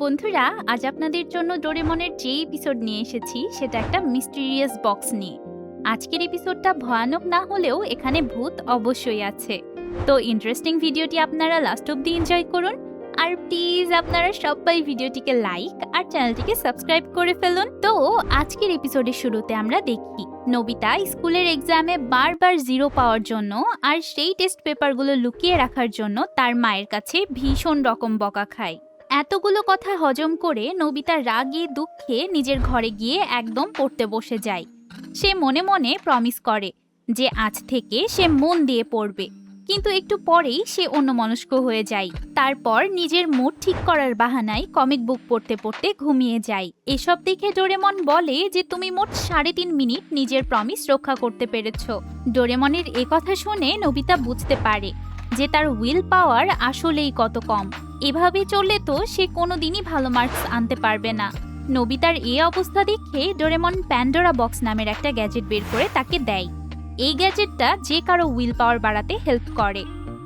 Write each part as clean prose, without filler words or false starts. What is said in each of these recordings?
বন্ধুরা, আজ আপনাদের জন্য ডোরেমনের যে এপিসোড নিয়ে এসেছি সেটা একটা মিস্টিরিয়াস বক্স নিয়ে। আজকের এপিসোডটা ভয়ানক না হলেও এখানে ভূত অবশ্যই আছে। তো ইন্টারেস্টিং ভিডিওটি আপনারা লাস্ট অব্দি এনজয় করুন। আর প্লিজ আপনারা সবাই ভিডিওটিকে লাইক আর চ্যানেলটিকে সাবস্ক্রাইব করে ফেলুন। তো আজকের এপিসোডের শুরুতে আমরা দেখি নোবিতা স্কুলের এক্সামে বারবার 0 পাওয়ার জন্য আর সেই টেস্ট পেপারগুলো লুকিয়ে রাখার জন্য তার মায়ের কাছে ভীষণ রকম বকা খায়। এতগুলো কথা হজম করে নোবিতা রাগে দুঃখে নিজের ঘরে গিয়ে একদম পড়তে বসে যায়। সে মনে মনে প্রমিস করে যে আজ থেকে সে মন দিয়ে পড়বে, কিন্তু একটু পরেই সে অন্যমনস্ক হয়ে যায়। তারপর নিজের মুড ঠিক করার বাহানায় কমিক বুক পড়তে পড়তে ঘুমিয়ে যায়। এসব দেখে ডোরেমন বলে যে তুমি মোট 3.5 মিনিট নিজের প্রমিস রক্ষা করতে পেরেছ। ডোরেমনের কথা শুনে নোবিতা বুঝতে পারে যে তার উইল পাওয়ার আসলেই কত কম। এভাবে চললে তো সে কোনোদিনই ভালো মার্কস আনতে পারবে না। নোবিতার এই অবস্থা দেখে ডোরেমন প্যান্ডোরা বক্স নামের একটা গ্যাজেট বের করে তাকে দেয়। এই গ্যাজেটটা যে কারো উইল পাওয়ার বাড়াতে হেল্প করে।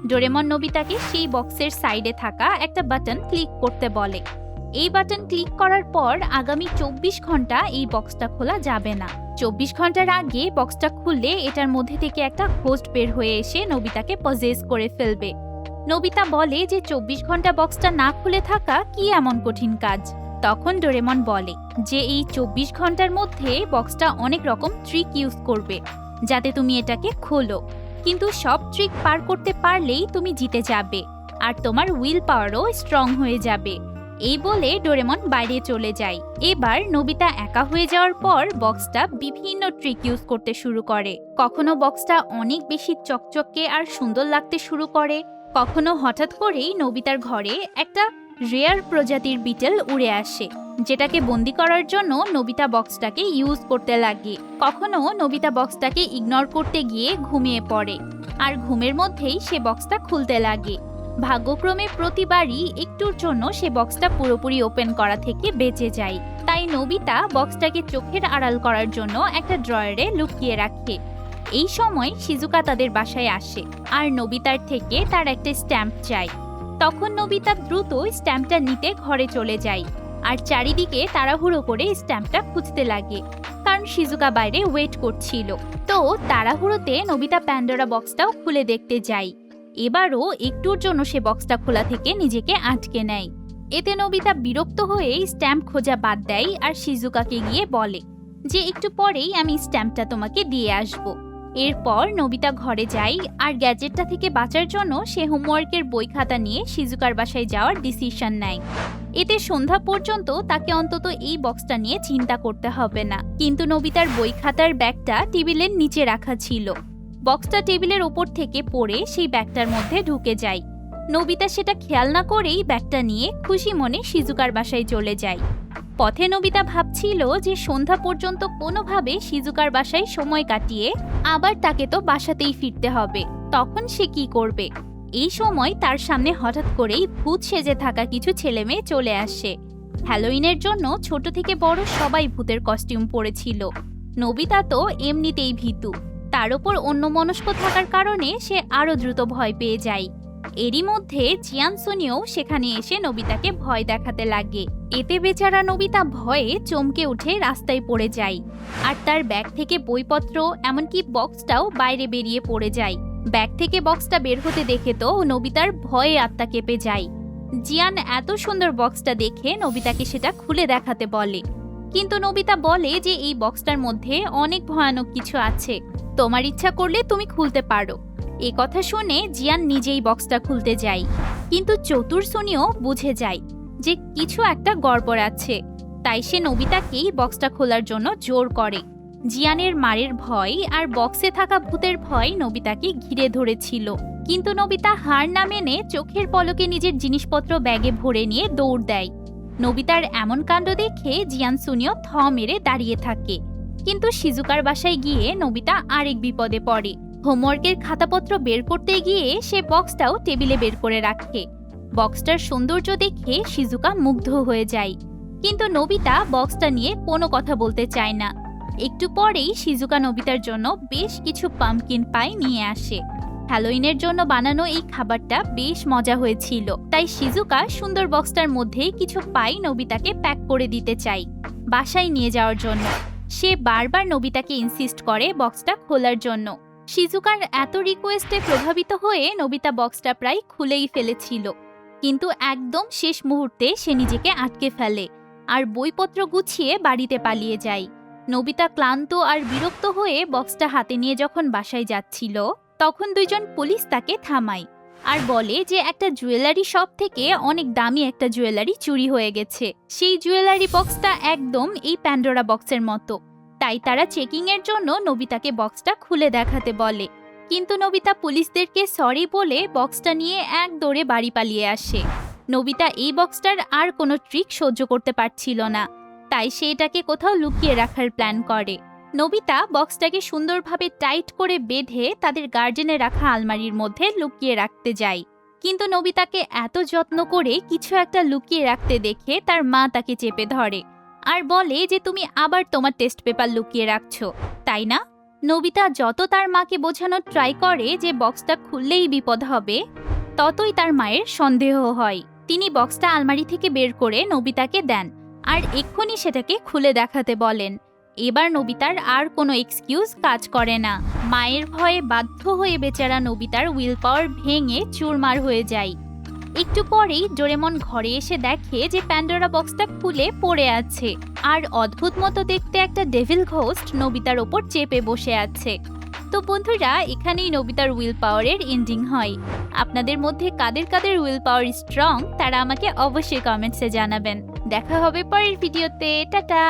ডোরেমন নোবিতাকে সেই বক্সের সাইডে থাকা একটা বাটন ক্লিক করতে বলে। এই বাটন ক্লিক করার পর আগামী 24 ঘন্টা এই বক্সটা খোলা যাবে না। 24 ঘন্টার আগে বক্সটা খুললে এটার মধ্যে থেকে একটা হোস্ট বের হয়ে এসে নোবিতাকে পজেস করে ফেলবে। নোবিতা বলে যে 24 ঘন্টা বক্সটা না খুলে থাকা কি এমন কঠিন কাজ। তখন ডোরেমন বলে যে এই 24 ঘন্টার মধ্যে বক্সটা অনেক রকম ট্রিক ইউজ করবে যাতে তুমি এটাকে খোলো, কিন্তু সব ট্রিক পার করতে পারলেই তুমি জিতে যাবে আর তোমার উইল পাওয়ারও স্ট্রং হয়ে যাবে। এই বলে ডোরেমন বাইরে চলে যায়। এবার নোবিতা একা হয়ে যাওয়ার পর বক্সটা বিভিন্ন ট্রিক ইউজ করতে শুরু করে। কখনো বক্সটা অনেক বেশি চকচকে আর সুন্দর লাগতে শুরু করে, কখনো হঠাৎ করেই নোবিতার ঘরে একটা রেয়ার প্রজাতির বিটেল উড়ে আসে, যেটাকে বন্দি করার জন্য নোবিতা বক্সটাকে ইউজ করতে লাগে। কখনো নোবিতা বক্সটাকে ইগনোর করতে গিয়ে ঘুমিয়ে পড়ে আর ঘুমের মধ্যেই সে বক্সটা খুলতে লাগে। ভাগ্যক্রমে প্রতিবারই একটুর জন্য সে বক্সটা পুরোপুরি ওপেন করা থেকে বেঁচে যায়। তাই নোবিতা বক্সটাকে চোখের আড়াল করার জন্য একটা ড্রয়ারে লুকিয়ে রাখে। এই সময় শিজুকা তাদের বাসায় আসে আর নোবিতার থেকে তার একটা স্ট্যাম্প চাই। তখন নোবিতা দ্রুত স্ট্যাম্পটা নিতে ঘরে চলে যায় আর চারিদিকে তাড়াহুড়ো করে স্ট্যাম্পটা খুঁজতে লাগে, কারণ শিজুকা বাইরে ওয়েট করছিল। তো তাড়াহুড়োতে নোবিতা প্যান্ডোরা বক্সটাও খুলে দেখতে যায়। এবারও একটুর জন্য সে বক্সটা খোলা থেকে নিজেকে আটকে নেয়। এতে নোবিতা বিরক্ত হয়ে স্ট্যাম্প খোঁজা বাদ দেয় আর শিজুকাকে গিয়ে বলে যে একটু পরেই আমি স্ট্যাম্পটা তোমাকে দিয়ে আসবো। এরপর নোবিতা ঘরে যায় আর গ্যাজেটটা থেকে বাঁচার জন্য সে হোমওয়ার্কের বই খাতা নিয়ে শিজুকার বাসায় যাওয়ার ডিসিশন নেয়। এতে সন্ধ্যা পর্যন্ত তাকে অন্তত এই বক্সটা নিয়ে চিন্তা করতে হবে না। কিন্তু নোবিতার বই খাতার ব্যাগটা টেবিলের নিচে রাখা ছিল। বক্সটা টেবিলের ওপর থেকে পড়ে সেই ব্যাগটার মধ্যে ঢুকে যায়। নোবিতা সেটা খেয়াল না করেই ব্যাগটা নিয়ে খুশি মনে শিজুকার বাসায় চলে যায়। পথে নোবিতা ভাবছিল যে সন্ধ্যা পর্যন্ত কোনোভাবে শিজুকার বাসায় সময় কাটিয়ে আবার তাকে তো বাসাতেই ফিরতে হবে। তখন সে কি করবে? এই সময় তার সামনে হঠাৎ করেই ভূত সেজে থাকা কিছু ছেলেমেয়ে চলে আসে। হ্যালোইনের জন্য ছোট থেকে বড় সবাই ভূতের কস্টিউম পরেছিল। নোবিতা তো এমনিতেই ভীতু, তার উপর অন্যমনস্ক থাকার কারণে সে আরো দ্রুত ভয় পেয়ে যায়। এরই মধ্যে জিয়ান সুনিও সেখানে এসে নোবিতাকে ভয় দেখাতে লাগে। এতে বেচারা নোবিতা ভয়ে চমকে উঠে রাস্তায় পড়ে যায় আর তার ব্যাগ থেকে বইপত্র এমনকি বক্সটাও বাইরে বেরিয়ে পড়ে যায়। ব্যাগ থেকে বক্সটা বের হতে দেখে তো নোবিতার ভয়ে আত্মা কেঁপে যায়। জিয়ান এত সুন্দর বক্সটা দেখে নোবিতাকে সেটা খুলে দেখাতে বলে, কিন্তু নোবিতা বলে যে এই বক্সটার মধ্যে অনেক ভয়ানক কিছু আছে, তোমার ইচ্ছা করলে তুমি খুলতে পারো। এ কথা শুনে জিয়ান নিজেই বক্সটা খুলতে যায়, কিন্তু চতুর সুনিও বুঝে যায় যে কিছু একটা গড়বড় আছে। তাই সে নোবিতাকেই বক্সটা খোলার জন্য জোর করে। জিয়ানের মারের ভয় আর বক্সে থাকা ভূতের ভয় নোবিতাকে ঘিরে ধরেছিল, কিন্তু নোবিতা হার না মেনে চোখের পলকে নিজের জিনিসপত্র ব্যাগে ভরে নিয়ে দৌড় দেয়। নোবিতার এমন কাণ্ড দেখে জিয়ান সুনিও থ মেরে দাঁড়িয়ে থাকে। কিন্তু শিজুকার বাসায় গিয়ে নোবিতা আরেক বিপদে পড়ে। হোমওয়ার্কের খাতাপত্র বের করতে গিয়ে সে বক্সটাও টেবিলে বের করে রাখে। বক্সটার সৌন্দর্য দেখে শিজুকা মুগ্ধ হয়ে যায়, কিন্তু নোবিতা বক্সটা নিয়ে কোনো কথা বলতে চায় না। একটু পরেই শিজুকা নোবিতার জন্য বেশ কিছু পাম্পকিন পাই নিয়ে আসে। হ্যালোইনের জন্য বানানো এই খাবারটা বেশ মজা হয়েছিল, তাই শিজুকা সুন্দর বক্সটার মধ্যে কিছু পাই নোবিতাকে প্যাক করে দিতে চাই বাসায় নিয়ে যাওয়ার জন্য। সে বারবার নোবিতাকে ইনসিস্ট করে বক্সটা খোলার জন্য। শিজুকার এত রিকোয়েস্টে প্রভাবিত হয়ে নোবিতা বক্সটা প্রায় খুলেই ফেলেছিল, কিন্তু একদম শেষ মুহূর্তে সে নিজেকে আটকে ফেলে আর বইপত্র গুছিয়ে বাড়িতে পালিয়ে যায়। নোবিতা ক্লান্ত আর বিরক্ত হয়ে বক্সটা হাতে নিয়ে যখন বাসায় যাচ্ছিল, তখন দুইজন পুলিশ তাকে থামায় আর বলে যে একটা জুয়েলারি শপ থেকে অনেক দামি একটা জুয়েলারি চুরি হয়ে গেছে। সেই জুয়েলারি বক্সটা একদম এই প্যান্ডোরা বক্সের মতো, তাই তারা চেকিং এর জন্য নোবিতাকে বক্সটা খুলে দেখাতে বলে। কিন্তু নোবিতা পুলিশদেরকে সরি বলে বক্সটা নিয়ে এক দৌড়ে বাড়ি পালিয়ে আসে। নোবিতা এই বক্সটার আর কোনো ট্রিক সহ্য করতে পারছিল না, তাই সে এটাকে কোথাও লুকিয়ে রাখার প্ল্যান করে। নোবিতা বক্সটাকে সুন্দরভাবে টাইট করে বেঁধে তাদের গার্ডেনে রাখা আলমারির মধ্যে লুকিয়ে রাখতে যায়। কিন্তু নোবিতাকে এত যত্ন করে কিছু একটা লুকিয়ে রাখতে দেখে তার মা তাকে চেপে ধরে আর বলে যে তুমি আবার তোমার টেস্ট পেপার লুকিয়ে রাখছো, তাই না? নোবিতা যত তার মাকে বোঝানোর ট্রাই করে যে বক্সটা খুললেই বিপদ হবে, ততই তার মায়ের সন্দেহ হয়। তিনি বক্সটা আলমারি থেকে বের করে নোবিতাকে দেন আর এক্ষুনি সেটাকে খুলে দেখাতে বলেন। এবার নোবিতার আর কোনো এক্সকিউজ কাজ করে না। মায়ের ভয়ে বাধ্য হয়ে বেচারা নোবিতার উইল পাওয়ার ভেঙে চুরমার হয়ে যায়। একটু পরেই ডোরেমন ঘরে এসে দেখে যে প্যান্ডোরা বক্সটা খুলে পড়ে আছে আর অদ্ভুত মতো দেখতে একটা ডেভিল ঘোস্ট নোবিতার ওপর চেপে বসে আছে। তো বন্ধুরা, এখানেই নোবিতার উইল পাওয়ারের এন্ডিং হয়। আপনাদের মধ্যে কাদের কাদের উইল পাওয়ার স্ট্রং তারা আমাকে অবশ্যই কমেন্টসে জানাবেন। দেখা হবে পরের ভিডিওতে। টাটা।